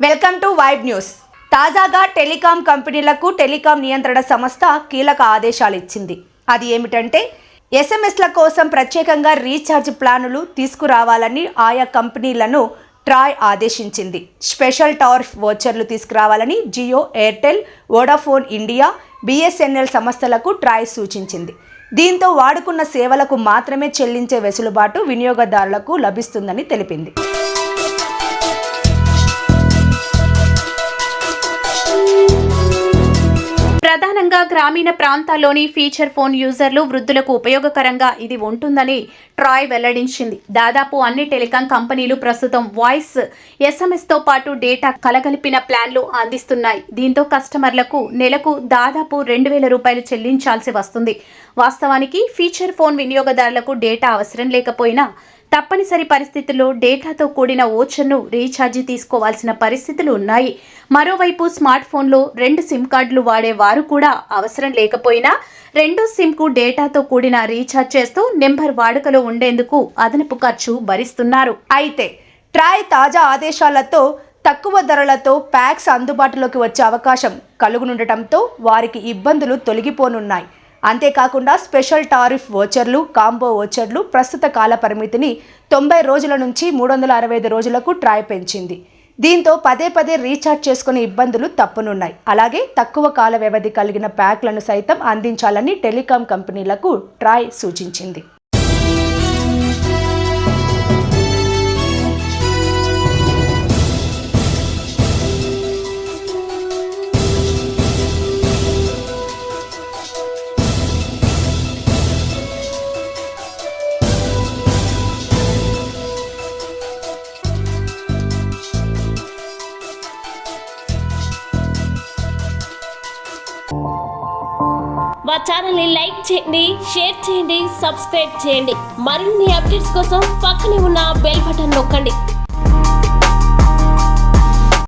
Welcome to vibe news. తాజాగా telecom కంపెనీలకు telecom నియంత్రణ సంస్థ కీలక ఆదేశాలు ఇచ్చింది. అది ఏమిటంటే ఎస్ఎంఎస్ల కోసం ప్రత్యేకంగా రీఛార్జ్ ప్లానులు తీసుకురావాలని ఆయా కంపెనీలను ట్రాయ్ ఆదేశించింది. స్పెషల్ టారిఫ్ వోచర్లు తీసుకురావాలని జియో, ఎయిర్టెల్, వోడాఫోన్ ఇండియా, బిఎస్ఎన్ఎల్ సంస్థలకు ట్రాయ్ సూచించింది. దీంతో వాడుకున్న సేవలకు మాత్రమే చెల్లించే వెసులుబాటు వినియోగదారులకు లభిస్తుందని తెలిపింది. ప్రధానంగా గ్రామీణ ప్రాంతాల్లోని ఫీచర్ ఫోన్ యూజర్లు, వృద్ధులకు ఉపయోగకరంగా ఇది ఉంటుందని ట్రాయ్ వెల్లడించింది. దాదాపు అన్ని టెలికాం కంపెనీలు ప్రస్తుతం వాయిస్, ఎస్ఎంఎస్తో పాటు డేటా కలగలిపిన ప్లాన్లు అందిస్తున్నాయి. దీంతో కస్టమర్లకు నెలకు దాదాపు 2,000 రూపాయలు చెల్లించాల్సి వస్తుంది. వాస్తవానికి ఫీచర్ ఫోన్ వినియోగదారులకు డేటా అవసరం లేకపోయినా తప్పనిసరి పరిస్థితుల్లో డేటాతో కూడిన ఓచర్ను రీఛార్జి తీసుకోవాల్సిన పరిస్థితులు ఉన్నాయి. మరోవైపు స్మార్ట్ ఫోన్లో 2 సిమ్ కార్డులు వాడే వారు కూడా అవసరం లేకపోయినా రెండో సిమ్కు డేటాతో కూడిన రీఛార్జ్ చేస్తూ నెంబర్ వాడుకలో ఉండేందుకు అదనపు ఖర్చు భరిస్తున్నారు. అయితే ట్రాయ్ తాజా ఆదేశాలతో తక్కువ ధరలతో ప్యాక్స్ అందుబాటులోకి వచ్చే అవకాశం కలుగునుండటంతో వారికి ఇబ్బందులు తొలగిపోనున్నాయి. అంతేకాకుండా స్పెషల్ టారిఫ్ వోచర్లు, కాంబో వోచర్లు ప్రస్తుత కాల పరిమితిని 90 రోజుల నుంచి 365 రోజులకు ట్రాయ్ పెంచింది. దీంతో పదే రీఛార్జ్ చేసుకునే ఇబ్బందులు తప్పునున్నాయి. అలాగే తక్కువ కాల వ్యవధి కలిగిన ప్యాక్లను సైతం అందించాలని టెలికాం కంపెనీలకు ట్రాయ్ సూచించింది. మా ఛానల్ని లైక్ చేయండి, షేర్ చేయండి, సబ్స్క్రైబ్ చేయండి. మరిన్ని అప్డేట్స్ కోసం పక్కనే ఉన్న బెల్ బటన్ నొక్కండి.